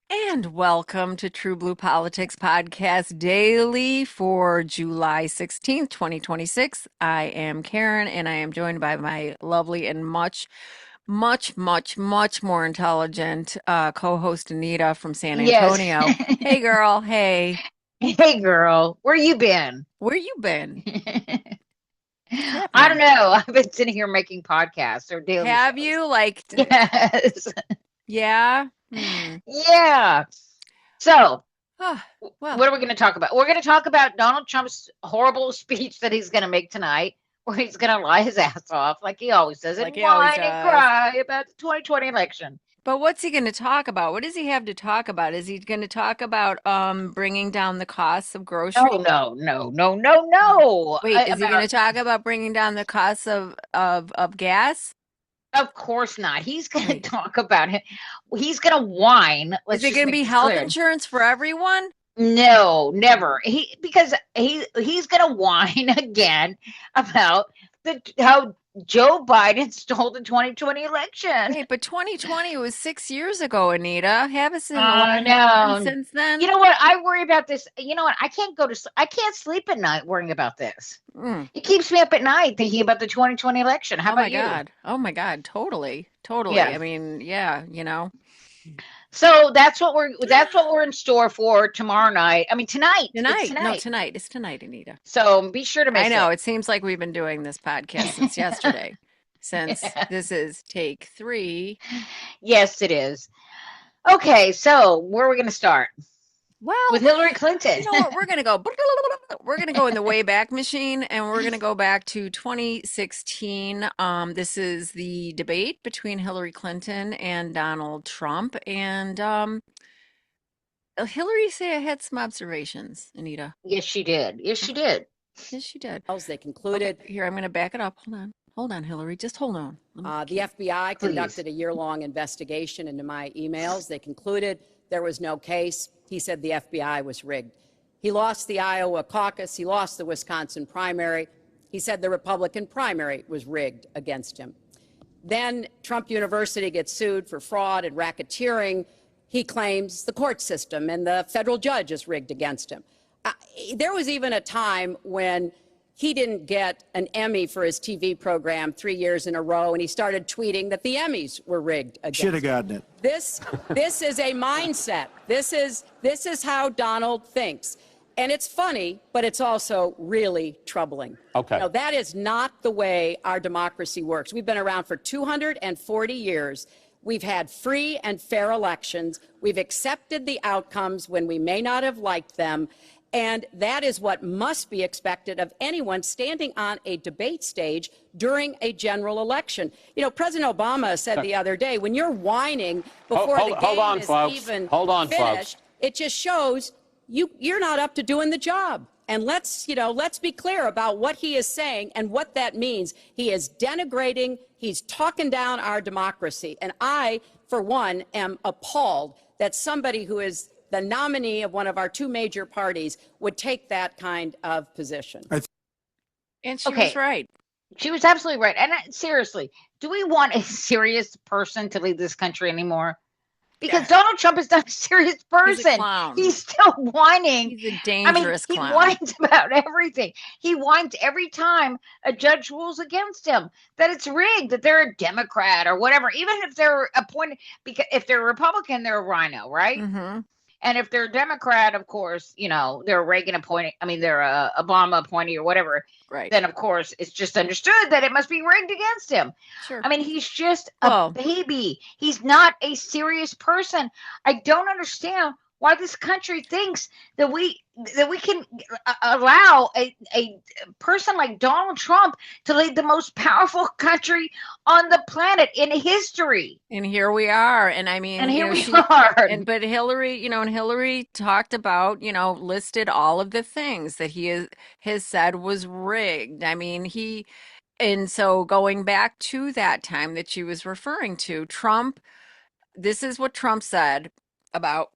And welcome to True Blue Politics Podcast Daily for July 16th, 2026. I am Karen and I am joined by my lovely and much more intelligent co-host Anita from San Yes. Antonio. Hey girl, hey. Hey, girl, where you been? Where you been? What's I don't happening? know. I've been sitting here making podcasts or daily Have shows. you Yes. yeah? Hmm. Yeah. So, Oh, well, what are we going to talk about? We're going to talk about Donald Trump's horrible speech that he's going to make tonight, where he's going to lie his ass off like he always does and like he always whine and does. cry about the 2020 election. But what's he going to talk about? What does he have to talk about? Is he going to talk about bringing down the costs of groceries? No, no, no, no, no, no. Wait, is he going About to talk about bringing down the costs of gas? Of course not. He's going to Wait, talk about it. He's going to whine. is Let's it just going to make be this health clear. insurance for everyone? No, never. He's gonna whine again about the how Joe Biden stole the 2020 election. Wait, but 2020 was 6 years ago, Anita. Haven't a lot happened No. since You then? know what? I worry about this. You know what? I can't sleep at night worrying about this. Mm. It keeps me up at night thinking about the 2020 election. How Oh my about you? God. Oh my God. Totally. Totally. Yeah. I mean, yeah, you know. So that's what we're in store for tomorrow night. I mean tonight. It's Tonight. No, tonight. tonight. It's tonight, Anita. So be sure to I miss know. it. It seems like we've been doing this podcast since yesterday, since this is take three. Yes, it is. Okay, so where are we going to start? With Well, Hillary you Clinton. know what? We're gonna go. We're gonna go in the Wayback Machine, and we're gonna go back to 2016. This is the debate between Hillary Clinton and Donald Trump, and Hillary say I had some observations, Anita. Yes, she did. Yes, she did. Yes, she did. They Okay, concluded here I'm gonna back it up. Hold on, Hillary. Just hold on. Let me the keep. FBI Please. conducted a year-long investigation into my emails. They concluded there was no case. He said the FBI was rigged. He lost the Iowa caucus. He lost the Wisconsin primary. He said the Republican primary was rigged against him. Then Trump University gets sued for fraud and racketeering. He claims the court system and the federal judge is rigged against him. There was even a time when he didn't get an Emmy for his TV program 3 years in a row, and he started tweeting that the Emmys were rigged against Should have him. gotten it. This is a mindset. This is how Donald thinks. And it's funny, but it's also really troubling. Okay. That is not the way our democracy works. We've been around for 240 years. We've had free and fair elections. We've accepted the outcomes when we may not have liked them. And that is what must be expected of anyone standing on a debate stage during a general election. President Obama said the other day, when you're whining before the game is even finished, it just shows you're not up to doing the job. And let's be clear about what he is saying and what that means. He is denigrating, he's talking down our democracy. And I, for one, am appalled that somebody who is the nominee of one of our two major parties would take that kind of position. And she was Okay, right. she was absolutely right. And seriously, do we want a serious person to lead this country anymore? Because Donald Trump is not a serious He's a person. clown. He's still whining. He's a I mean, dangerous he clown. whines about everything. He whines every time a judge rules against him that it's rigged, that they're a Democrat or whatever. Even if they're appointed, because if they're Republican, they're a rhino, right? Mm-hmm. And if they're Democrat, of course, they're Reagan appointed. I mean, they're a Obama appointee or whatever. Right. Then, of course, it's just understood that it must be rigged against him. Sure. I mean, he's just a Well, baby. He's not a serious person. I don't understand why this country thinks that we can allow a person like Donald Trump to lead the most powerful country on the planet in history. and here we are. And I mean, And here we she are. but Hillary, and Hillary talked about, listed all of the things that has said was rigged. I mean, and so going back to that time that she was referring to, Trump, this is what Trump said about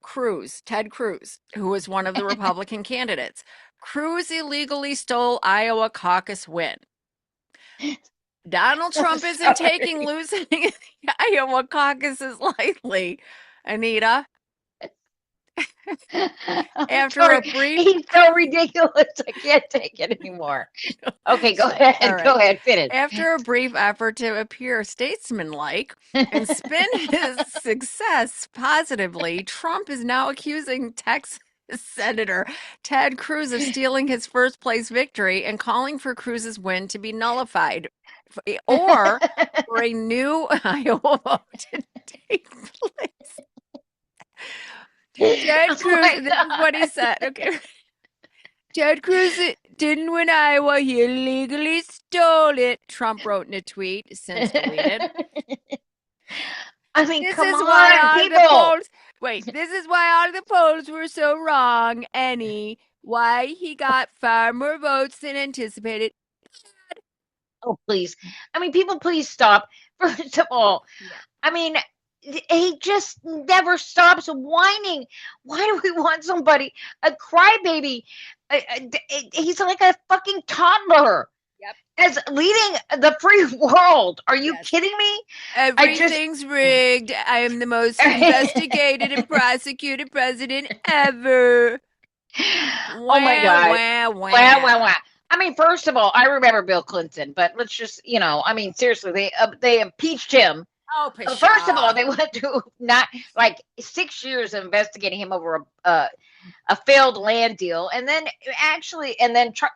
Ted Cruz, who was one of the Republican candidates. Cruz illegally stole Iowa caucus win. Donald Trump isn't taking losing the Iowa caucuses lightly, Anita. I'm After a sorry. brief, He's so ridiculous. I can't take it anymore. Okay, go all ahead. Go right. ahead. Finish. After a brief effort to appear statesmanlike and spin his success positively, Trump is now accusing Texas Senator Ted Cruz of stealing his first place victory and calling for Cruz's win to be nullified or for a new Iowa vote to take place. Ted Oh Cruz, my this is what he God. said. Okay. Ted Cruz didn't win Iowa. He illegally stole it, Trump wrote in a tweet, since deleted. I mean, This come is why on, all the people. polls, wait, this is why all the polls were so wrong, Annie. Why he got far more votes than anticipated. Oh, please. I mean, people, please stop. First of all, Yeah. I mean, he just never stops whining. Why do we want somebody, a crybaby? He's like a fucking toddler Yep. as leading the free world. Are you Yes. kidding me? I just, Everything's rigged. I am the most investigated and prosecuted president ever. oh my Wah, God. wah, Wow, wow, wah. wow. I mean, first of all, I remember Bill Clinton, but let's just, I mean, seriously, they impeached him. Oh, First of all, pshaw. they went through not like 6 years of investigating him over a failed land deal, and then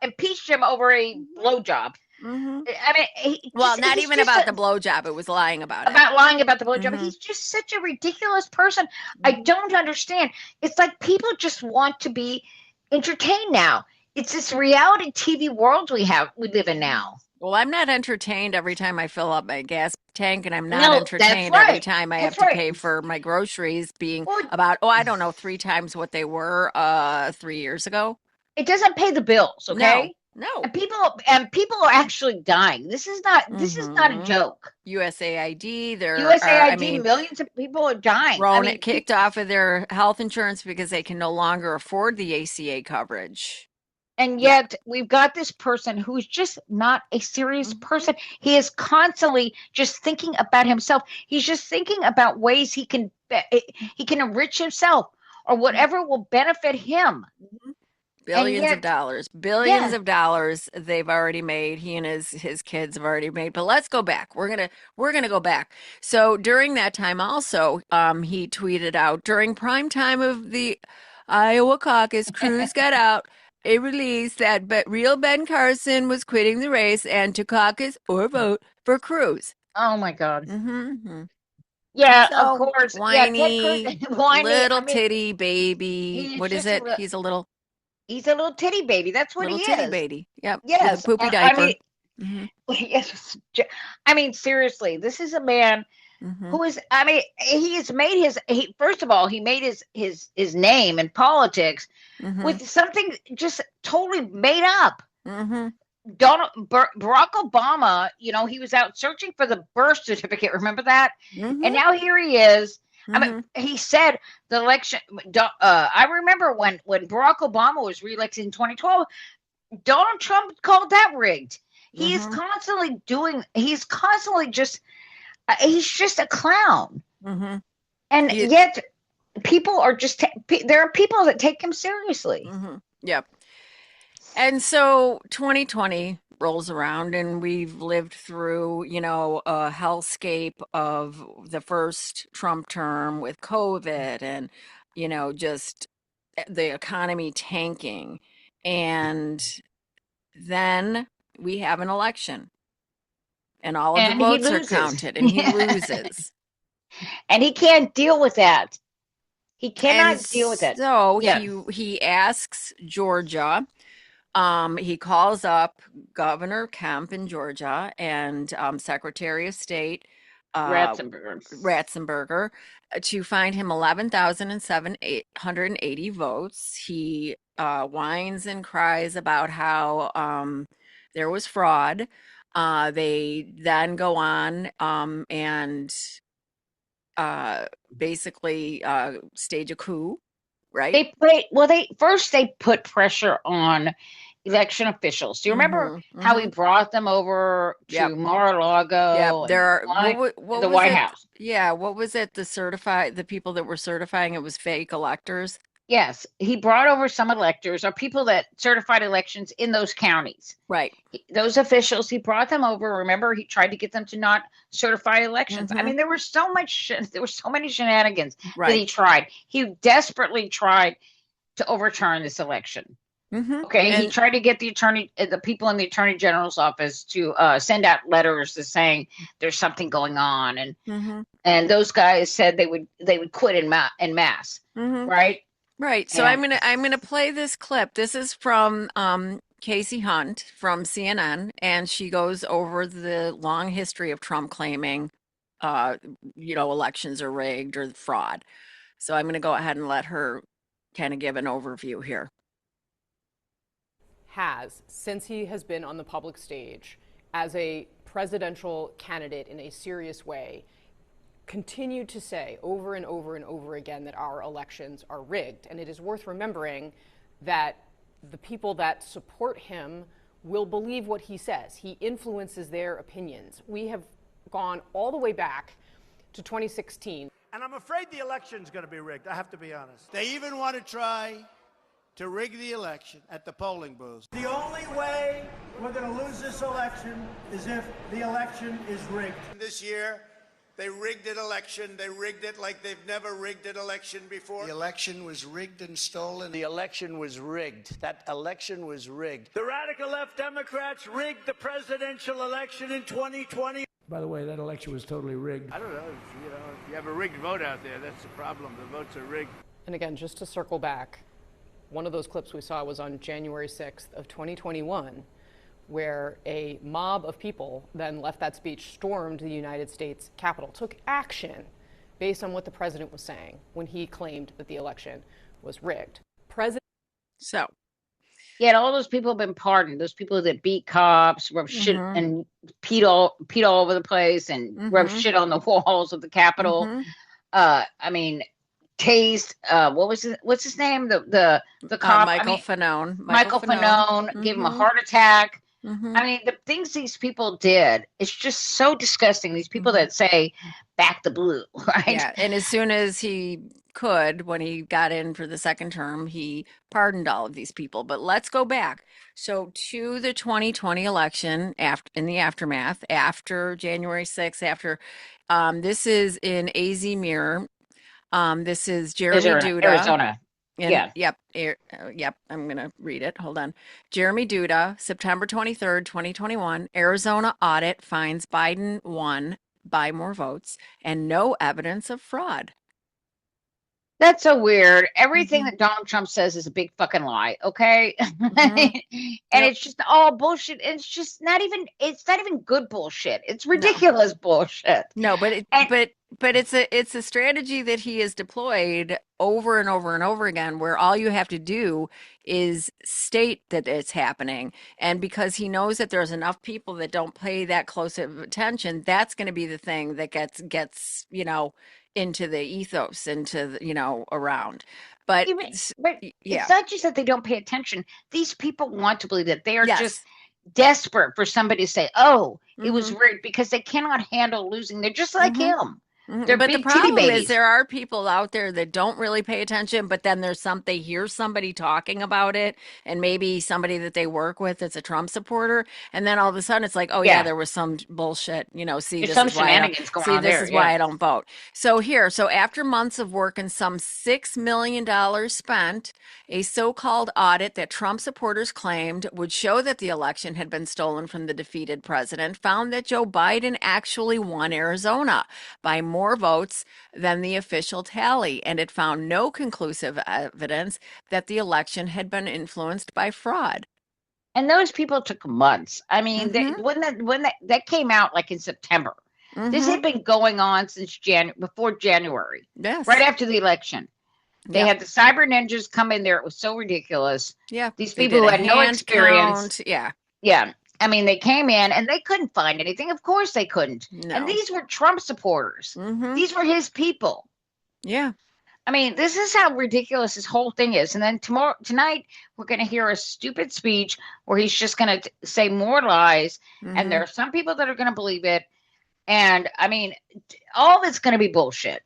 impeached him over a blowjob. Mm-hmm. I mean, Well, not he's even just about the blowjob. It was lying about it. about lying about the blowjob. Mm-hmm. He's just such a ridiculous person. I Mm-hmm. don't understand. It's like people just want to be entertained now. It's this reality TV world we live in now. Well, I'm not entertained every time I fill up my gas tank, and I'm not No, that's entertained every right. time I have That's to right. pay for my groceries being Well, about, oh, I don't know, three times what they were 3 years ago. it doesn't pay the bills, No, okay? no. And people are actually dying. This is not a Mm-hmm. joke. USAID, there are, I USAID, mean, millions of people are dying. I thrown it, mean, kicked off of their health insurance because they can no longer afford the ACA coverage. and Yeah. yet we've got this person who's just not a serious Mm-hmm. person. He is constantly just thinking about himself. He's just thinking about ways he can enrich himself or whatever will benefit him. Mm-hmm. And Billions of yet, dollars, billions yeah, of dollars they've already made. He and his kids have already made. But let's go back. We're gonna go back. So during that time, also, he tweeted out during prime time of the Iowa caucus, Cruz got out a release that but real Ben Carson was quitting the race and to caucus or vote for Cruz. oh my God. Mm-hmm. Yeah, of So course. Yeah, Ted Cruz, whiny, whiny. little I mean, titty baby. he's What is just it? He's he's a little titty baby. That's what he little titty is. baby. Yep, with a Yes. poopy I mean, diaper. Hmm. yes. I mean, seriously, this is a man Hmm. who is, I mean, he has made first of all, he made his name in politics Hmm. with something just totally made up. Hmm. Barack Obama, he was out searching for the birth certificate. Remember that? And Hmm. now here he is. I mean, Hmm. he said the election. I remember when Barack Obama was reelected in 2012. Donald Trump called that rigged. Hmm. He's constantly just. He's just a clown, Hmm. and He, yet people are just. There are people that take him seriously. hmm. Yep. And so 2020 rolls around and we've lived through, a hellscape of the first Trump term with COVID and, just the economy tanking. And then we have an election and all of the And he votes are loses. counted and he loses. And he can't deal with that. He And cannot deal with that. so Yeah. he asks Georgia. He calls up Governor Kemp in Georgia and Secretary of State uh, Ratzenberger. Ratzenberger to find him 11,780 votes. He whines and cries about how there was fraud. They then go on and uh, basically stage a coup, right? They put pressure on election officials. Do you remember Mm-hmm. how he Mm-hmm. brought them over Yep. to Yep. Mar-a-Lago and There are to what the was White it? House? Yeah, what was it? The people that were certifying it was fake electors. Yes, he brought over some electors or people that certified elections in those counties. Right. Those officials, he brought them over. Remember, he tried to get them to not certify elections. I Mm-hmm. mean, there were there were so many shenanigans that he Right. tried. He desperately tried to overturn this election. Mm-hmm. Okay, he And tried to get the people in the attorney general's office to send out letters to saying there's something going on, mm-hmm. and those guys said they would quit in mass, Mm-hmm. right? Right. So And I'm gonna play this clip. This is from Casey Hunt from CNN, and she goes over the long history of Trump claiming uh elections are rigged or fraud. So I'm gonna go ahead and let her kind of give an overview here. Has, since he has been on the public stage as a presidential candidate in a serious way, continued to say over and over and over again that our elections are rigged. And it is worth remembering that the people that support him will believe what he says. He influences their opinions. We have gone all the way back to 2016. And I'm afraid the election's going to be rigged, I have to be honest. They even want to try to rig the election at the polling booths. The only way we're going to lose this election is if the election is rigged. This year, they rigged an election. They rigged it like they've never rigged an election before. The election was rigged and stolen. The election was rigged. That election was rigged. The radical left Democrats rigged the presidential election in 2020. By the way, that election was totally rigged. I don't know. If you have a rigged vote out there, that's the problem. The votes are rigged. And again, just to circle back, one of those clips we saw was on January 6th of 2021, where a mob of people then left that speech, stormed the United States Capitol, took action based on what the president was saying when he claimed that the election was rigged. So yet all those people have been pardoned. Those people that beat cops, rub shit and peed all over the place, and rub shit on the walls of the Capitol. I mean, tased. What's his name? The cop, Michael Fanone. Michael Fanone gave him a heart attack. Mm-hmm. I mean, the things these people did, it's just so disgusting. These people that say back the blue, right? Yeah, and as soon as he could, when he got in for the second term, he pardoned all of these people. But let's go back. So to the 2020 election, after in the aftermath, after January 6th, after this is in AZ Mirror. This is Jeremy Duda. Arizona. Yep. Yep. I'm going to read it. Hold on. Jeremy Duda, September 23rd, 2021. Arizona audit finds Biden won by more votes and no evidence of fraud. That's so weird. Everything that Donald Trump says is a big fucking lie. Okay. And it's just all bullshit. It's just it's not even good bullshit. It's ridiculous bullshit. No, but it's a strategy that he has deployed over and over and over again, where all you have to do is state that it's happening. And because he knows that there's enough people that don't pay that close of attention, that's going to be the thing that gets into the ethos, into the, around. But it's not just that they don't pay attention. These people want to believe that they are just desperate for somebody to say, "Oh, it was rigged," because they cannot handle losing. They're just like him. They're but big the problem titty babies. is there are people out there that don't really pay attention, but then they hear somebody talking about it, and maybe somebody that they work with that's a Trump supporter, and then all of a sudden it's like, oh yeah, there was some bullshit, see, There's this is why I don't vote. So after months of work and some $6 million spent, a so-called audit that Trump supporters claimed would show that the election had been stolen from the defeated president found that Joe Biden actually won Arizona by more votes than the official tally, and it found no conclusive evidence that the election had been influenced by fraud. And those people took months. I mean, when that came out like in September, this had been going on since before January. Yes, right after the election. They had the cyber ninjas come in there. It was so ridiculous. Yeah, these people who had no experience. Count. Yeah. I mean, they came in and they couldn't find anything. Of course they couldn't. No. And these were Trump supporters. These were his people. Yeah. I mean, this is how ridiculous this whole thing is. And then tonight, we're going to hear a stupid speech where he's just going to say more lies. And there are some people that are going to believe it. And I mean, all of it's going to be bullshit.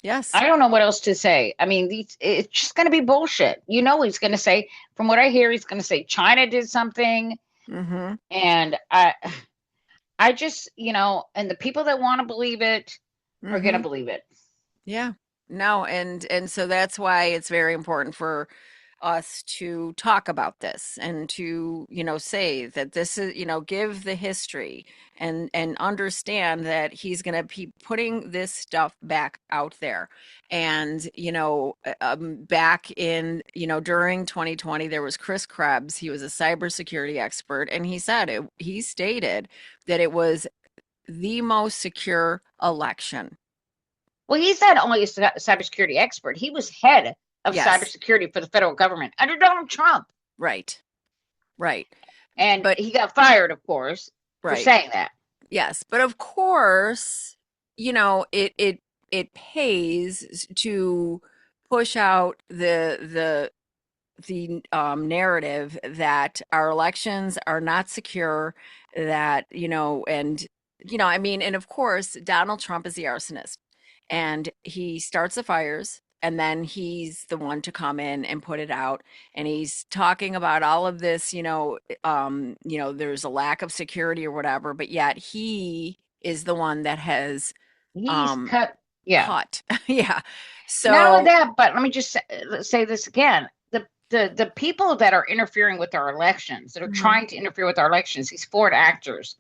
Yes. I don't know what else to say. I mean, it's just going to be bullshit. You know, he's going to say, from what I hear, he's going to say China did something, Mm-hmm. and I just, and the people that want to believe it are going to Mm-hmm. believe it. Yeah. No, and so that's why it's very important for us to talk about this and to, say that this is, give the history and understand that he's going to be putting this stuff back out there. And, back in, during 2020, there was Chris Krebs. He was a cybersecurity expert, and he stated that it was the most secure election. Well, he's not only a cybersecurity expert, he was head of Yes. cybersecurity for the federal government under Donald Trump. Right. Right. And But he got fired, of course, for right. saying that. Yes. But of course, it pays to push out the narrative that our elections are not secure, that, I mean, and of course, Donald Trump is the arsonist, and he starts the fires. And then he's the one to come in and put it out. And he's talking about all of this, there's a lack of security or whatever, but yet he is the one that has He's um cut. Yeah. cut. Yeah. Not only So, that, but let me just say this again. The people that are interfering with our elections, that are mhm, trying to interfere with our elections, these foreign actors,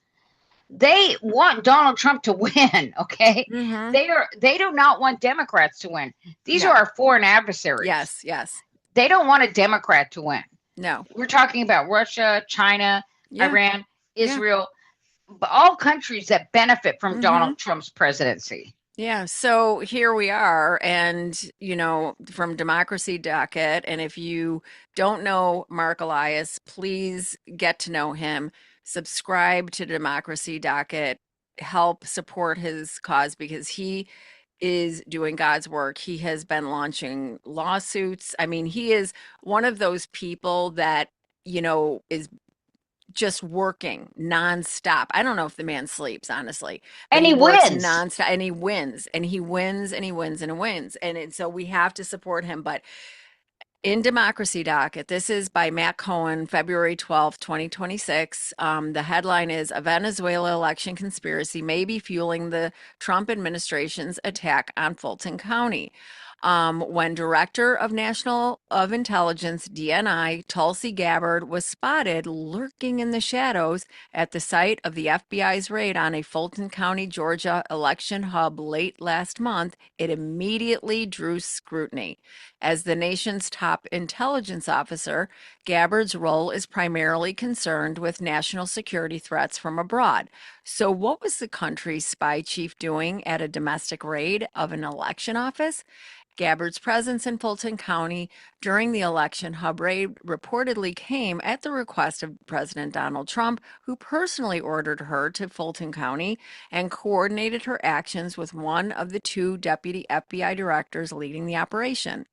they want Donald Trump to win. Okay, mhm, they do not want Democrats to win. These are no. our foreign adversaries. Yes, yes. They don't want a Democrat to win. No. We're talking about Russia, China, Yeah, Iran, yeah. Israel, all countries that benefit from Mhm. Donald Trump's presidency. Yeah, so here we are, and from Democracy Docket. And if you don't know Mark Elias, please get to know him. Subscribe to Democracy Docket. Help support his cause because he is doing God's work. He has been launching lawsuits. I mean, he is one of those people that, is just working nonstop. I don't know if the man sleeps, honestly, but And he he works wins. nonstop and he wins and he wins and he wins and he wins. And so we have to support him. But in Democracy Docket, this is by Matt Cohen, February 12th, 2026. The headline is A Venezuela Election Conspiracy May Be Fueling the Trump Administration's Attack on Fulton County. When Director of National of Intelligence, DNI, Tulsi Gabbard, was spotted lurking in the shadows at the site of the FBI's raid on a Fulton County, Georgia election hub late last month, it immediately drew scrutiny. As the nation's top intelligence officer, Gabbard's role is primarily concerned with national security threats from abroad. So, what was the country's spy chief doing at a domestic raid of an election office? Gabbard's presence in Fulton County during the election hub raid reportedly came at the request of President Donald Trump, who personally ordered her to Fulton County and coordinated her actions with one of the two deputy FBI directors leading the operation.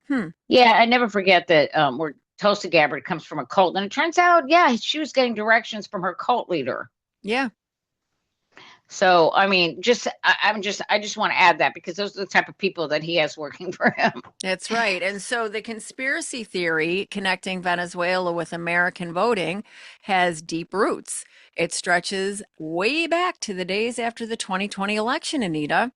Hmm. Yeah, I never forget that where Tulsi Gabbard comes from a cult. And it turns out, yeah, she was getting directions from her cult leader. Yeah. So, I mean, I just want to add that because those are the type of people that he has working for him. That's right. And so the conspiracy theory connecting Venezuela with American voting has deep roots. It stretches way back to the days after the 2020 election, Anita,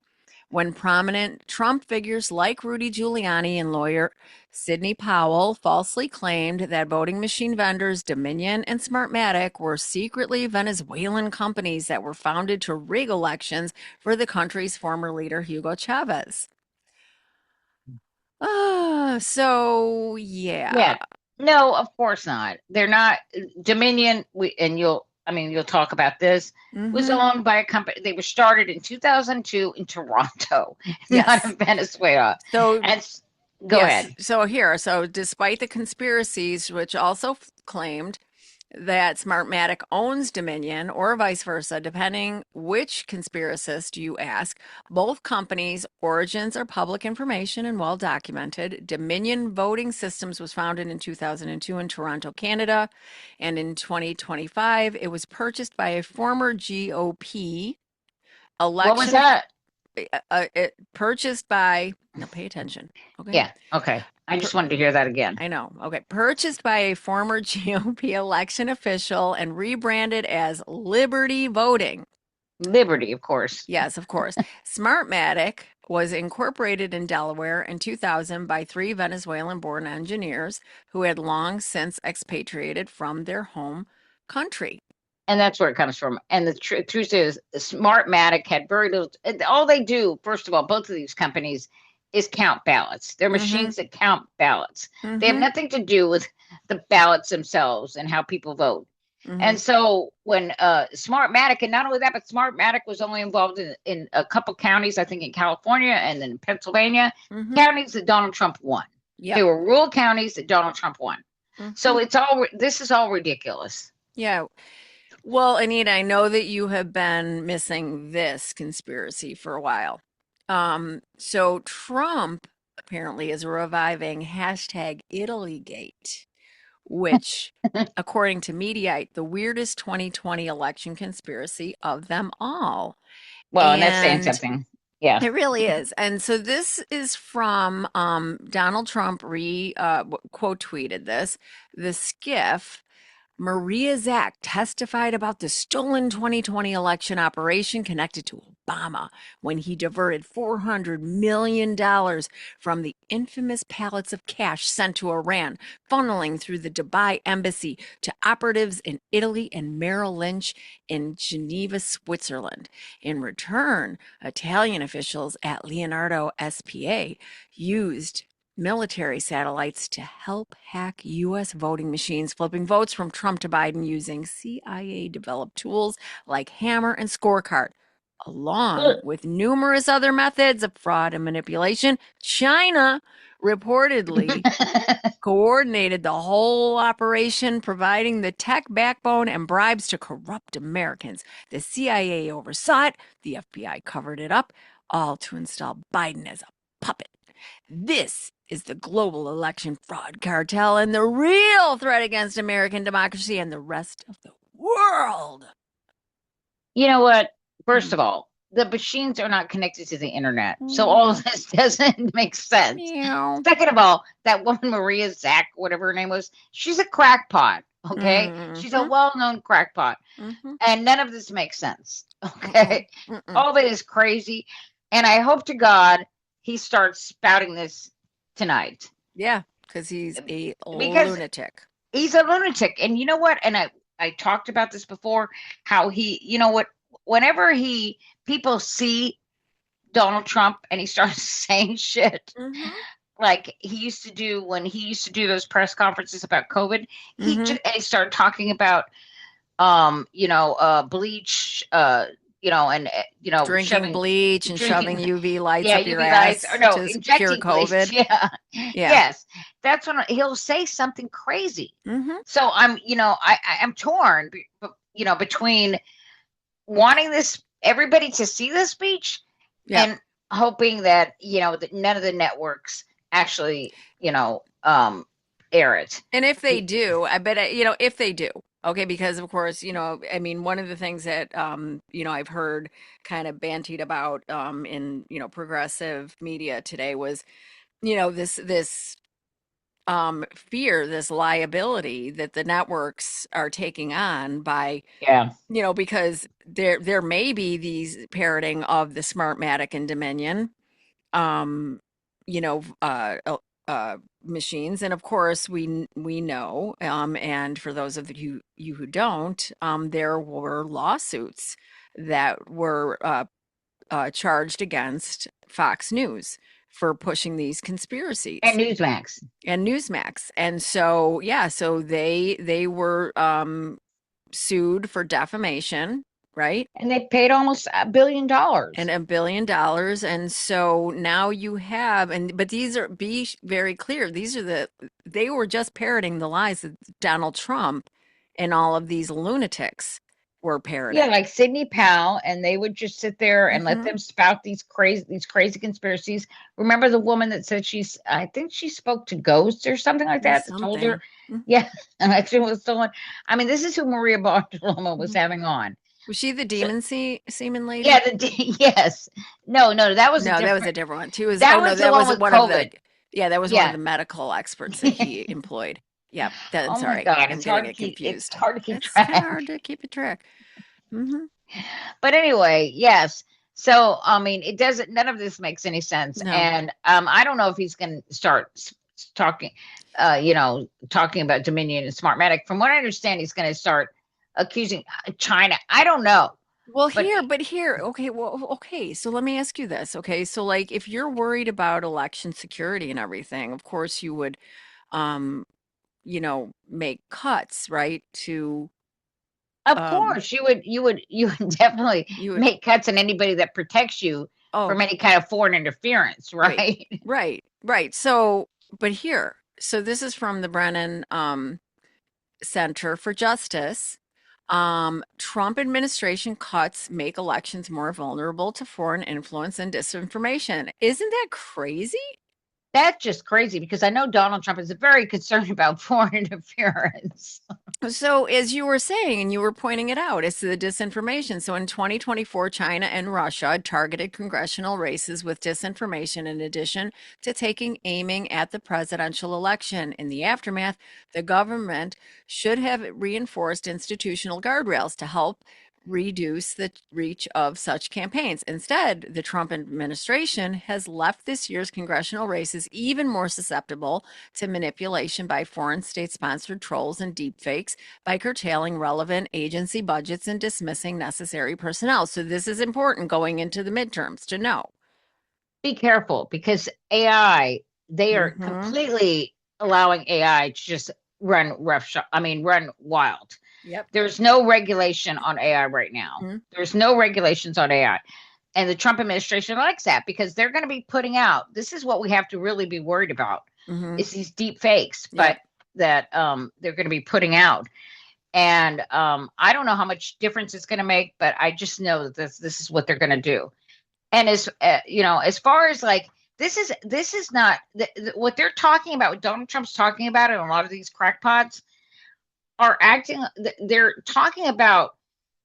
when prominent Trump figures like Rudy Giuliani and lawyer Sidney Powell falsely claimed that voting machine vendors Dominion and Smartmatic were secretly Venezuelan companies that were founded to rig elections for the country's former leader, Hugo Chavez. So yeah. Yeah. No, of course not. They're not Dominion. And you'll talk about this. Was Mm-hmm. owned by a company. They were started in 2002 in Toronto, not Yes. in Venezuela. So And go yes. ahead. So despite the conspiracies, which also claimed that Smartmatic owns Dominion or vice versa, depending which conspiracist you ask. Both companies' origins are public information and well documented. Dominion Voting Systems was founded in 2002 in Toronto, Canada, and in 2025 it was purchased by a former GOP What was election that? purchased by, now pay attention. Okay. Yeah. Okay. I just wanted to hear that again. I know. Okay. Purchased by a former GOP election official and rebranded as Liberty Voting. Liberty, of course. Yes, of course. Smartmatic was incorporated in Delaware in 2000 by three Venezuelan-born engineers who had long since expatriated from their home country. And that's where it comes from. And the truth is, Smartmatic had very little. All they do, first of all, both of these companies, is count ballots. They're machines that count ballots. They have nothing to do with the ballots themselves and how people vote. And so when Smartmatic, and not only that, but Smartmatic was only involved in a couple counties, I think in California and then Pennsylvania, counties that Donald Trump won. Yep. They were rural counties that Donald Trump won. So this is all ridiculous. Yeah. Well, Anita, I know that you have been missing this conspiracy for a while. So Trump apparently is reviving hashtag Italygate, which, according to Mediaite, the weirdest 2020 election conspiracy of them all. Well, and that's saying And something. Yeah. it really is. And so this is from Donald Trump quote tweeted this. The skiff Maria Zack testified about the stolen 2020 election operation connected to Obama when he diverted $400 million from the infamous pallets of cash sent to Iran, funneling through the Dubai embassy to operatives in Italy and Merrill Lynch in Geneva, Switzerland. In return, Italian officials at Leonardo SPA used military satellites to help hack U.S. voting machines, flipping votes from Trump to Biden using CIA-developed tools like Hammer and Scorecard. Along with numerous other methods of fraud and manipulation, China reportedly coordinated the whole operation, providing the tech backbone and bribes to corrupt Americans. The CIA oversaw it, the FBI covered it up, all to install Biden as a puppet. This is the global election fraud cartel and the real threat against American democracy and the rest of the world. You know what? First of all, the machines are not connected to the internet. So all of this doesn't make sense. Meow. Second of all, that woman, Maria Zack, whatever her name was, she's a crackpot. Okay. She's a well-known crackpot. And none of this makes sense. Okay. All of it is crazy. And I hope to God he starts spouting this tonight. Yeah, because he's a lunatic. He's a lunatic. And you know what? And I talked about this before, how he, you know what, whenever people see Donald Trump and he starts saying shit, like he used to do when he used to do those press conferences about COVID, he started talking about, bleach, and drinking bleach and shoving UV lights up your UV ass lights, to injecting cure COVID. bleach. Yes, that's when he'll say something crazy. So I'm torn, between wanting everybody to see this speech and hoping that that none of the networks actually air it. And if they do, I bet if they do. Okay, because of course, I mean, one of the things that I've heard kind of bantied about in progressive media today was this fear, this liability that the networks are taking on by because there may be these parroting of the Smartmatic and Dominion machines, and of course we know, and for those of you who don't, there were lawsuits that were charged against Fox News for pushing these conspiracies, and Newsmax, and so so they were sued for defamation. Right. And they paid almost $1 billion. And $1 billion. And so now you have, but be very clear, they were just parroting the lies that Donald Trump and all of these lunatics were parroting. Yeah, like Sidney Powell, and they would just sit there and let them spout these crazy conspiracies. Remember the woman that said I think she spoke to ghosts or something like that? Told her, and actually was stolen. I mean, this is who Maria Bartiromo was having on. Was she the So, demon semen yeah, lady? yes. No, that was a No, that was a different. different one. She was, oh That no, was the that one was with one of the, COVID. yeah, that was one of Yeah. the medical experts that he employed. Yep, I'm Oh my sorry. God, I'm it's getting hard to it keep. It's confused. hard to keep It's kind of track. hard to keep a track. Hmm. But anyway, yes. So I mean, it doesn't. None of this makes any sense, No. and I don't know if he's going to start talking, talking about Dominion and Smartmatic. From what I understand, he's going to start accusing China. I don't know, Well, but okay, well, okay. So let me ask you this. Okay, so like if you're worried about election security and everything, of course you would, um, make cuts, right? To, of um, course you would definitely you would, make cuts on anybody that protects you oh, from any kind of foreign interference, right, right? right. So, but here, so this is from the Brennan, Center for Justice. Trump administration cuts make elections more vulnerable to foreign influence and disinformation. Isn't that crazy? That's just crazy because I know Donald Trump is very concerned about foreign interference. So, as you were saying, and you were pointing it out, it's the disinformation. So, in 2024, China and Russia targeted congressional races with disinformation in addition to aiming at the presidential election. In the aftermath, the government should have reinforced institutional guardrails to help reduce the reach of such campaigns. Instead, the Trump administration has left this year's congressional races even more susceptible to manipulation by foreign state sponsored trolls and deepfakes by curtailing relevant agency budgets and dismissing necessary personnel. So, this is important going into the midterms to know. Be careful because AI, they are Mm-hmm. completely allowing AI to just run run wild. Yep. There's no regulation on AI right now. Mm-hmm. There's no regulations on AI. And the Trump administration likes that because they're going to be putting out, this is what we have to really be worried about, Mm-hmm. is these deep fakes, but Yep. that they're going to be putting out. And I don't know how much difference it's going to make, but I just know that this is what they're going to do. And as far as like this is not what they're talking about. What Donald Trump's talking about, and a lot of these crackpots are acting. They're talking about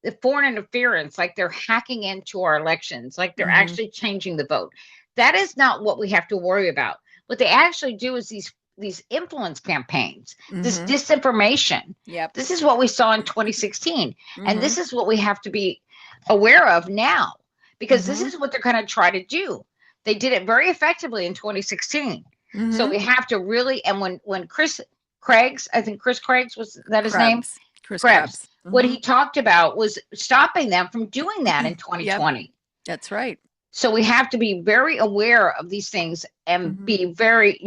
the foreign interference, like they're hacking into our elections, like they're Mm-hmm. actually changing the vote. That is not what we have to worry about. What they actually do is these influence campaigns, this Mm-hmm. disinformation. Yep. This is what we saw in 2016, and Mm-hmm. this is what we have to be aware of now, because this Mm-hmm. is what they're going to try to do. They did it very effectively in 2016. So Mm-hmm. we have to really, and when Chris Craig's, I think Chris Craig's, was that his name? Krebs. Chris Krebs. Krebs. What Mm-hmm. he talked about was stopping them from doing that in Yep. 2020. That's right. So we have to be very aware of these things and Mm-hmm. be very,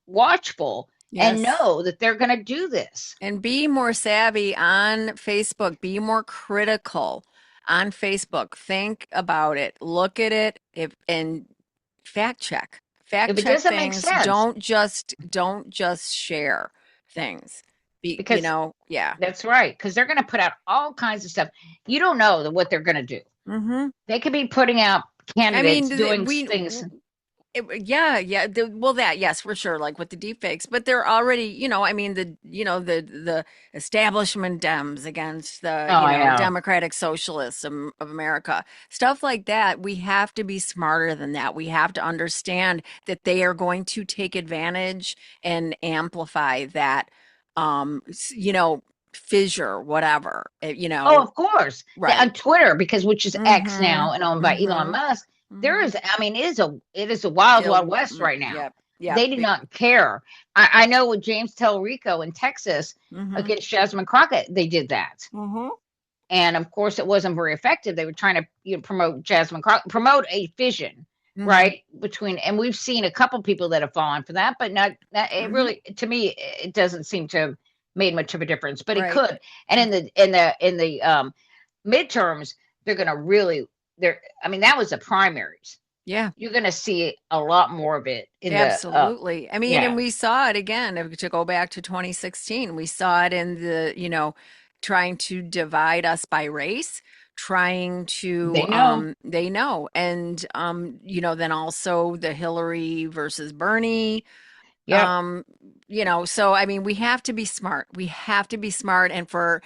watchful and Yes. know that they're going to do this. And be more savvy on Facebook. Be more critical on Facebook. Think about it. Look at it and fact check. Fact If it check doesn't make things. sense, Don't just share things. because Yeah. that's right, because they're going to put out all kinds of stuff. You don't know what they're going to do. Mm-hmm. They could be putting out I mean, candidates doing things. yeah, yeah. Well, that, yes, for sure. Like with the deep fakes, but they're already, I mean, the establishment Dems against the, Oh, I know. Democratic Socialists of America, stuff like that. We have to be smarter than that. We have to understand that they are going to take advantage and amplify that, fissure, whatever, Oh, of course. On right. Twitter, because which is X Mm-hmm. now and owned by Elon Mm-hmm. Musk, there Mm-hmm. is, I mean, it is a wild, wild west right now. Yep. Yep. They do not care. I know with James Tellerico in Texas Mm-hmm. against Jasmine Crockett, they did that. Mm-hmm. And of course, it wasn't very effective. They were trying to promote Jasmine Crockett, promote a fission, Mm-hmm. right? And we've seen a couple people that have fallen for that, but not it Mm-hmm. really, to me, it doesn't seem to have made much of a difference, but it Right. could. And in the midterms, they're going to really, I mean, that was the primaries. Yeah, You're going to see a lot more of it in the, absolutely. I mean, and yeah, we saw it again, to go back to 2016. We saw it in the, trying to divide us by race, trying they to, know. they know. And, then also the Hillary versus Bernie, Yep. um, So I mean, we have to be smart. We have to be smart. And for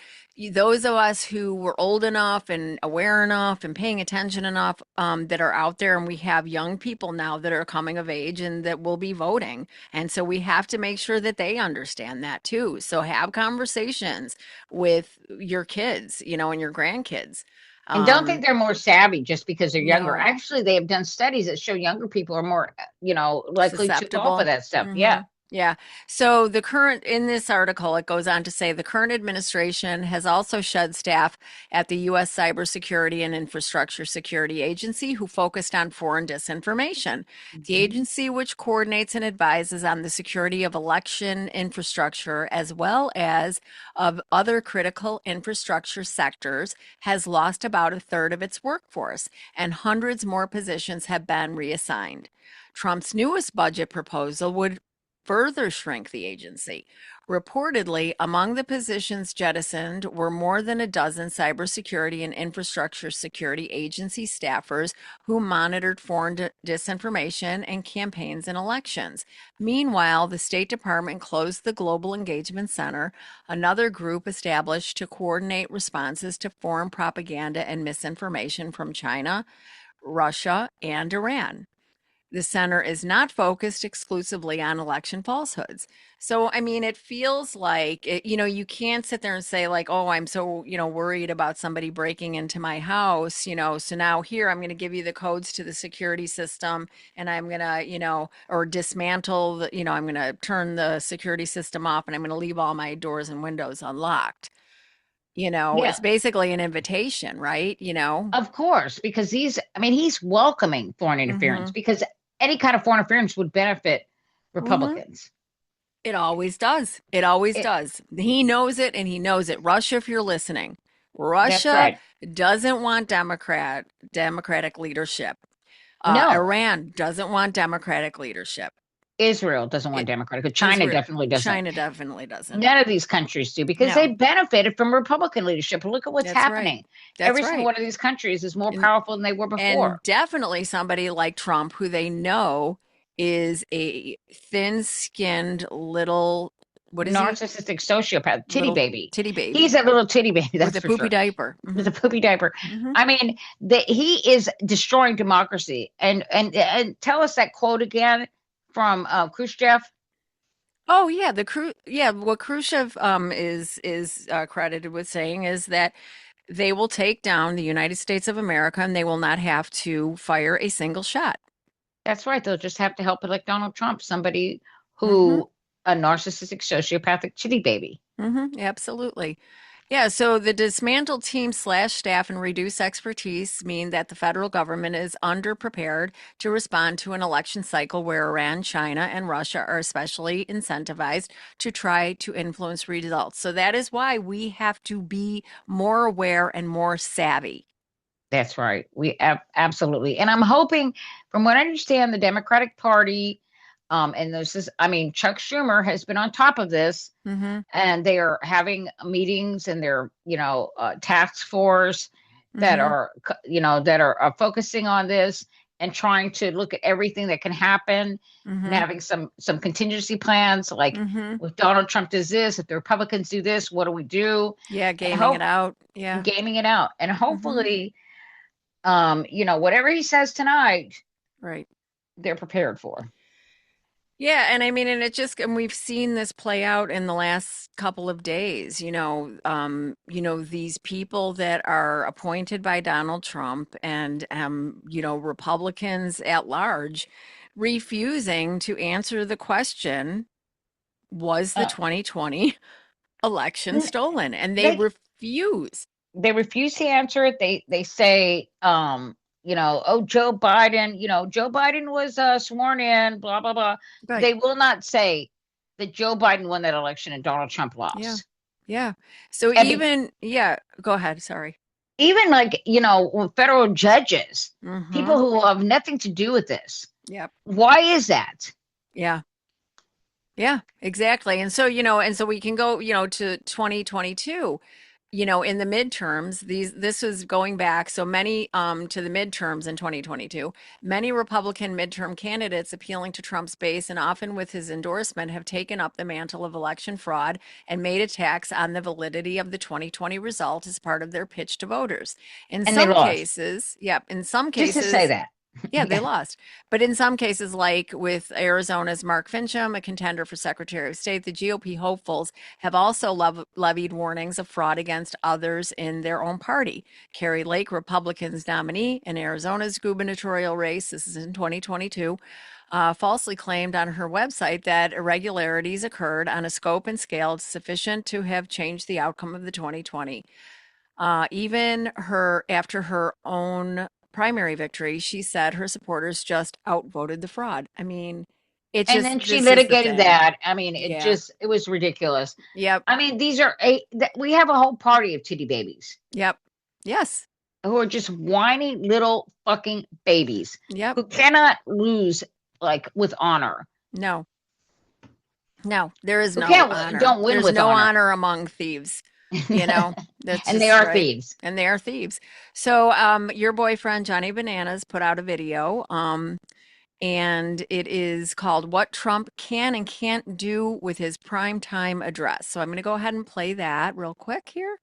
those of us who were old enough and aware enough and paying attention enough, that are out there, and we have young people now that are coming of age and that will be voting. And so we have to make sure that they understand that too. So have conversations with your kids, and your grandkids. And don't think they're more savvy just because they're younger. No. Actually, they have done studies that show younger people are more, likely to fall for Susceptible. that stuff. Hmm. Yeah. Yeah. So in this article, it goes on to say the current administration has also shed staff at the U.S. Cybersecurity and Infrastructure Security Agency who focused on foreign disinformation. The Mhm. agency, which coordinates and advises on the security of election infrastructure as well as of other critical infrastructure sectors, has lost about a third of its workforce, and hundreds more positions have been reassigned. Trump's newest budget proposal would further shrink the agency. Reportedly, among the positions jettisoned were more than a dozen cybersecurity and infrastructure security agency staffers who monitored foreign disinformation and campaigns and elections. Meanwhile, the State Department closed the Global Engagement Center, another group established to coordinate responses to foreign propaganda and misinformation from China, Russia, and Iran. The center is not focused exclusively on election falsehoods. So, I mean, it feels like, you can't sit there and say, like, oh, I'm so, worried about somebody breaking into my house, so now here I'm going to give you the codes to the security system and I'm going to, or dismantle I'm going to turn the security system off and I'm going to leave all my doors and windows unlocked. Yeah, It's basically an invitation, right? of course, because he's welcoming foreign interference Mm-hmm. because any kind of foreign interference would benefit Mm-hmm. Republicans. It always does. It always It, does. He knows it and he knows it. Russia, if you're listening, that's Russia right. doesn't want democratic leadership. No, Iran doesn't want democratic leadership. Israel doesn't want It, democratic, but China Israel, definitely doesn't. China definitely doesn't. None of these countries do because they No, benefited from Republican leadership. Look at what's that's right. happening. That's Every single right. one of these countries is more And powerful than they were before. and definitely somebody like Trump, who they know is a thin-skinned little, what is he? Narcissistic sociopath, titty Little baby. titty baby He's a little titty baby, with that's a for poopy sure. diaper. With Hmm. a poopy diaper. Hmm. I mean, he is destroying democracy. And tell us that quote again from Khrushchev. Oh yeah, what Khrushchev is credited with saying is that they will take down the United States of America and they will not have to fire a single shot. That's right. They'll just have to help elect Donald Trump, somebody Hmm. who a narcissistic sociopathic titty baby. Absolutely. Yeah, so the dismantled team slash staff and reduced expertise mean that the federal government is underprepared to respond to an election cycle where Iran, China, and Russia are especially incentivized to try to influence results. So that is why we have to be more aware and more savvy. That's right. Absolutely. And I'm hoping, from what I understand, the Democratic Party, and this is, Chuck Schumer has been on top of this, Hmm. and they are having meetings and they're, task force that Hmm. are, focusing on this and trying to look at everything that can happen and Hmm. having some contingency plans. Like, Hmm. if Donald Trump does this, if the Republicans do this, what do we do? Yeah, And gaming it out. Yeah. gaming it out. And Hmm. hopefully, whatever he says tonight, Right. they're prepared for. Yeah, and I mean, and we've seen this play out in the last couple of days, these people that are appointed by Donald Trump and, Republicans at large refusing to answer the question, was the Uh, 2020 election n- stolen? And they they refuse. they refuse to answer it. They say, oh, Joe Biden was sworn in, blah blah blah. Right. They will not say that Joe Biden won that election and Donald Trump Yeah. lost. Yeah. So And be, yeah, go ahead. Sorry. even like federal judges, Mm-hmm. people who have nothing to do with this. Yep. Why is that? Yeah. Yeah, exactly. And so we can go, to 2022. you know, in the midterms, this was going back so many to the midterms in 2022. Many Republican midterm candidates appealing to Trump's base and often with his endorsement have taken up the mantle of election fraud and made attacks on the validity of the 2020 result as part of their pitch to voters. In And they some lost. cases, yep, in some Just to say cases, that. yeah, they Yeah. lost. But in some cases, like with Arizona's Mark Fincham, a contender for Secretary of State, the GOP hopefuls have also levied warnings of fraud against others in their own party. Carrie Lake, Republicans' nominee in Arizona's gubernatorial race, this is in 2022, falsely claimed on her website that irregularities occurred on a scope and scale sufficient to have changed the outcome of the 2020. Even her after her own primary victory, she said her supporters just outvoted the fraud. I mean, it And just then she this is the litigated thing. that. I mean, Yeah. it was ridiculous. Yep. I mean, we have a whole party of titty babies Yep. Yes. who are just whiny little fucking babies Yep. who cannot lose like with honor. No. No. There is Who no can't honor. don't win There's with no honor. honor among thieves. You know, that's And they just are right. thieves. And they are thieves. So, your boyfriend Johnny Bananas put out a video. And it is called What Trump Can and Can't Do with His Primetime Address. So I'm going to go ahead and play that real quick here.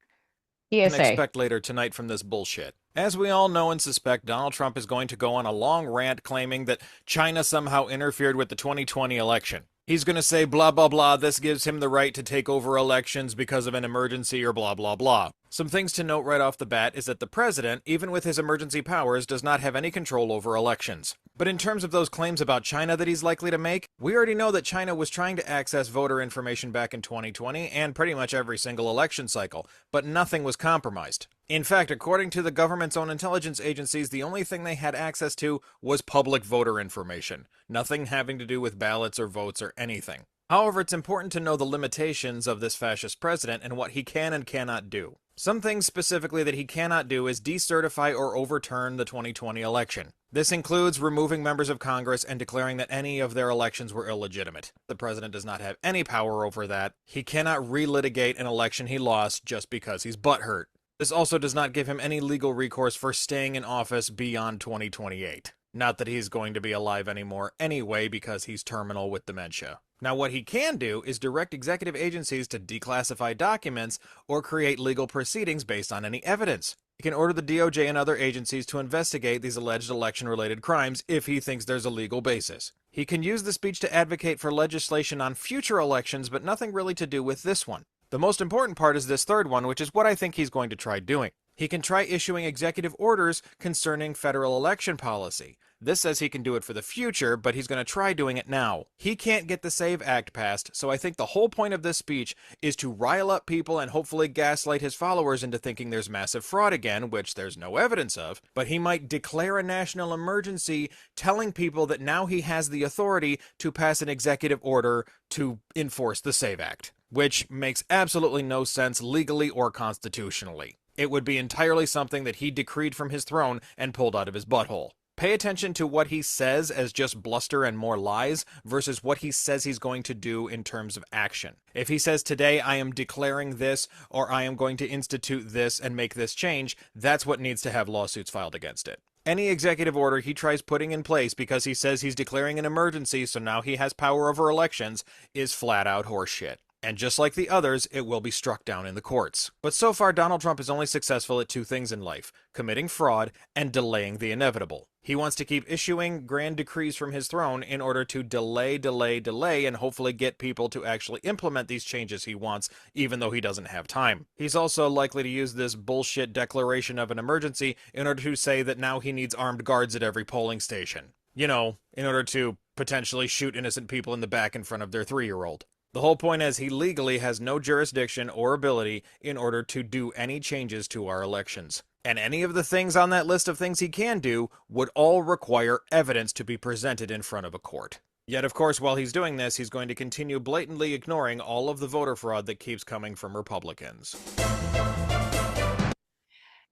Can PSA. expect later tonight from this bullshit. As we all know and suspect, Donald Trump is going to go on a long rant claiming that China somehow interfered with the 2020 election. He's going to say blah blah blah, this gives him the right to take over elections because of an emergency or blah blah blah. Some things to note right off the bat is that the president, even with his emergency powers, does not have any control over elections. But in terms of those claims about China that he's likely to make, we already know that China was trying to access voter information back in 2020 and pretty much every single election cycle, but nothing was compromised. In fact, according to the government's own intelligence agencies, the only thing they had access to was public voter information, nothing having to do with ballots or votes or anything. However, it's important to know the limitations of this fascist president and what he can and cannot do. Some things specifically that he cannot do is decertify or overturn the 2020 election. This includes removing members of Congress and declaring that any of their elections were illegitimate. The president does not have any power over that. He cannot relitigate an election he lost just because he's butthurt. This also does not give him any legal recourse for staying in office beyond 2028. Not that he's going to be alive anymore anyway because he's terminal with dementia. Now, what he can do is direct executive agencies to declassify documents or create legal proceedings based on any evidence. He can order the DOJ and other agencies to investigate these alleged election-related crimes if he thinks there's a legal basis. He can use the speech to advocate for legislation on future elections, but nothing really to do with this one. The most important part is this third one, which is what I think he's going to try doing. He can try issuing executive orders concerning federal election policy. This says he can do it for the future, but he's going to try doing it now. He can't get the SAVE Act passed, so I think the whole point of this speech is to rile up people and hopefully gaslight his followers into thinking there's massive fraud again, which there's no evidence of, but he might declare a national emergency, telling people that now he has the authority to pass an executive order to enforce the SAVE Act, which makes absolutely no sense legally or constitutionally. It would be entirely something that he decreed from his throne and pulled out of his butthole. Pay attention to what he says as just bluster and more lies versus what he says he's going to do in terms of action. If he says today I am declaring this or I am going to institute this and make this change, that's what needs to have lawsuits filed against it. Any executive order he tries putting in place because he says he's declaring an emergency so now he has power over elections is flat out horseshit. And just like the others, it will be struck down in the courts. But so far, Donald Trump is only successful at two things in life: committing fraud and delaying the inevitable. He wants to keep issuing grand decrees from his throne in order to delay, and hopefully get people to actually implement these changes he wants, even though he doesn't have time. He's also likely to use this bullshit declaration of an emergency in order to say that now he needs armed guards at every polling station. You know, in order to potentially shoot innocent people in the back in front of their 3-year-old. The whole point is he legally has no jurisdiction or ability in order to do any changes to our elections. And any of the things on that list of things he can do would all require evidence to be presented in front of a court. Yet, of course, while he's doing this, he's going to continue blatantly ignoring all of the voter fraud that keeps coming from Republicans.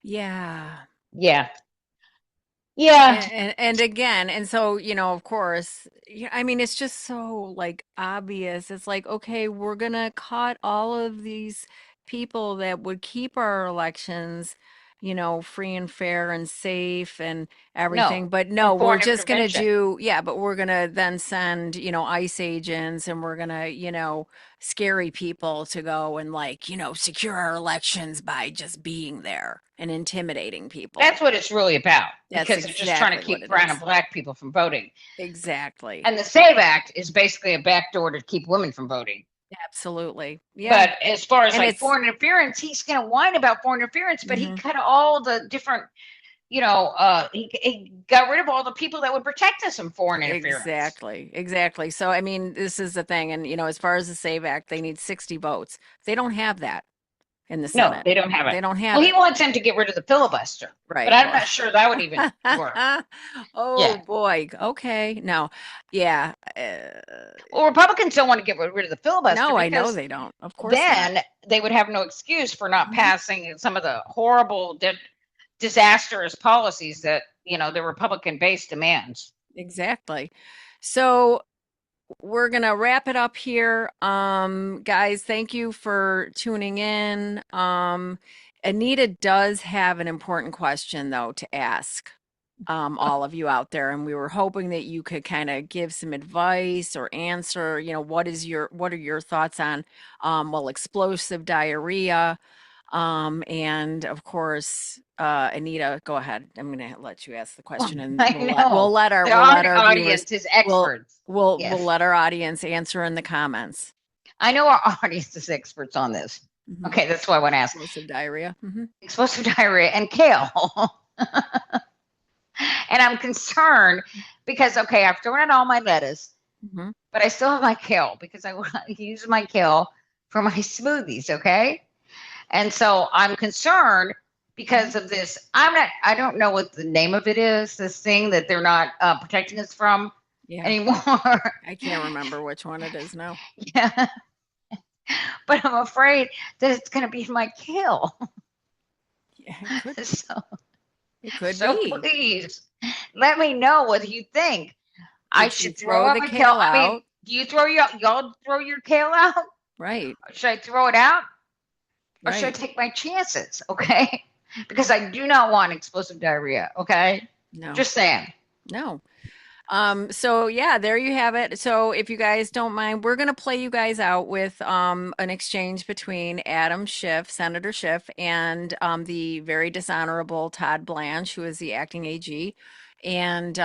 Yeah. Yeah. Yeah. And again, and so, you know, of course, I mean, it's just so like obvious. It's like, okay, we're gonna cut all of these people that would keep our elections, free and fair and safe and No, everything. But from no, we're foreign just going to intervention. do, yeah, but we're going to then send, ICE agents and we're going to, scary people to go and like, secure our elections by just being there and intimidating people. That's what it's really about, That's because they're just trying to exactly what keep it brown and is. black people from voting. Exactly. And the SAVE Act is basically a backdoor to keep women from voting. Absolutely. Yeah. But as far as And like it's, foreign interference, he's going to whine about foreign interference, but he mhm. cut all the different, he got rid of all the people that would protect us from foreign interference. Exactly, exactly. So, I mean, this is the thing. And, as far as the SAVE Act, they need 60 votes. They don't have that in the No, Senate. they don't have it. They don't Well, have he it. wants him to get rid of the filibuster, but Right. I'm Well, not sure that would even work. oh Yeah. boy. Okay. No. Yeah. Well, Republicans don't want to get rid of the filibuster No, I know because they don't. Of course not. then they would have no excuse for not Mhm. passing some of the horrible, disastrous policies that, the Republican base demands. Exactly. So, we're gonna wrap it up here. Guys, thank you for tuning in. Anita does have an important question though to ask all of you out there, and we were hoping that you could kind of give some advice or answer. What are your thoughts on explosive diarrhea? And of course, Anita, go ahead. I'm gonna let you ask the question, and I we'll let know. The we'll let our viewers audience is we'll experts. we'll Yes. let our audience answer in the comments. I know our audience is experts on this. Mhm. Okay, that's why I want to ask. Explosive diarrhea. Explosive diarrhea and kale. And I'm concerned because, okay, I've thrown out all my lettuce, but I still have my kale because I use my kale for my smoothies, okay? And so I'm concerned because of this. I don't know what the name of it is, this thing that they're not protecting us from anymore. I can't remember which one it is now. Yeah. But I'm afraid that it's going to be my kale. Yeah, it could, so it could so be. please let me know what you think. I should throw throw the my kale kale. I mean, out. do you y'all throw your kale out? Right. Should I throw it out? Or should I Right. take my chances? Okay. Because I do not want explosive diarrhea. Okay. No. Just saying. No. So yeah, there you have it. So if you guys don't mind, we're gonna play you guys out with an exchange between Adam Schiff, Senator Schiff, and the very dishonorable Todd Blanche, who is the acting AG. And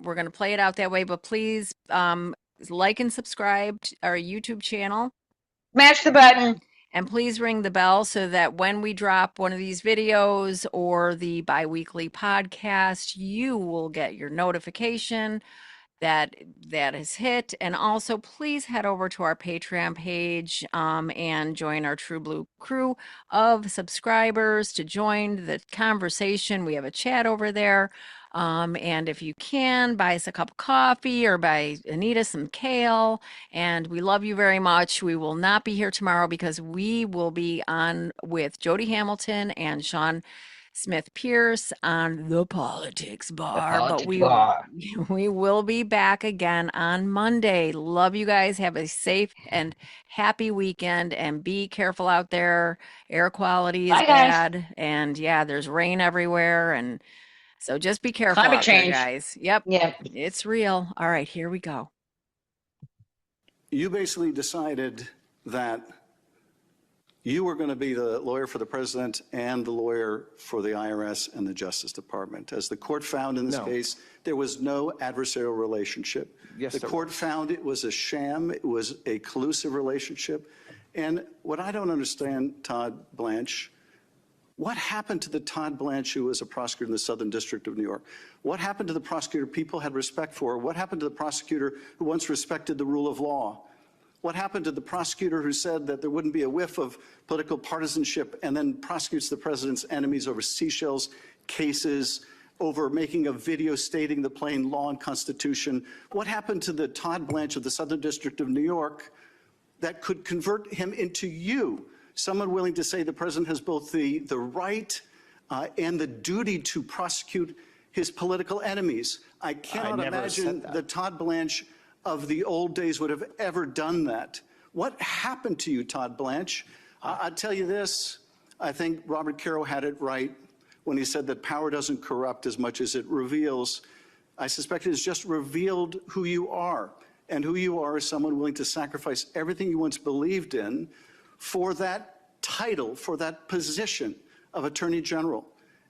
we're gonna play it out that way, but please like and subscribe to our YouTube channel. Smash the button. And please ring the bell so that when we drop one of these videos or the bi-weekly podcast, you will get your notification that is hit. And also, please head over to our Patreon page and join our True Blue crew of subscribers to join the conversation. We have a chat over there. And if you can, buy us a cup of coffee or buy Anita some kale. And we love you very much. We will not be here tomorrow because we will be on with Jody Hamilton and Sean Smith Pierce on the Politics Bar, but we will be back again on Monday. Love you guys. Have a safe and happy weekend and be careful out there. Air quality is Bye, guys. bad and yeah, there's rain everywhere and so just be careful Climate out change. there, guys. Yep. It's real. All right, here we go. You basically decided that you were going to be the lawyer for the president and the lawyer for the IRS and the Justice Department. As the court found in this case, there was no adversarial relationship. The court found it was a sham. It was a collusive relationship. And what I don't understand, Todd Blanche, what happened to the Todd Blanche who was a prosecutor in the Southern District of New York? What happened to the prosecutor people had respect for? What happened to the prosecutor who once respected the rule of law? What happened to the prosecutor who said that there wouldn't be a whiff of political partisanship and then prosecutes the president's enemies over Seychelles cases, over making a video stating the plain law and Constitution? What happened to the Todd Blanche of the Southern District of New York that could convert him into you, someone willing to say the president has both the right and the duty to prosecute his political enemies? I cannot imagine the Todd Blanche of the old days would have ever done that. What happened to you, Todd Blanche? I'll tell you this. I think Robert Caro had it right when he said that power doesn't corrupt as much as it reveals. I suspect it has just revealed who you are. And who you are is someone willing to sacrifice everything you once believed in for that title, for that position of Attorney General.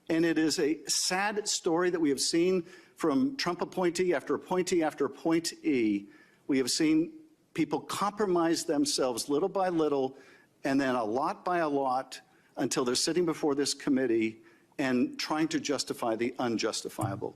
And it is a sad story that we have seen from Trump appointee after appointee after appointee. We have seen people compromise themselves little by little and then a lot by a lot until they're sitting before this committee and trying to justify the unjustifiable.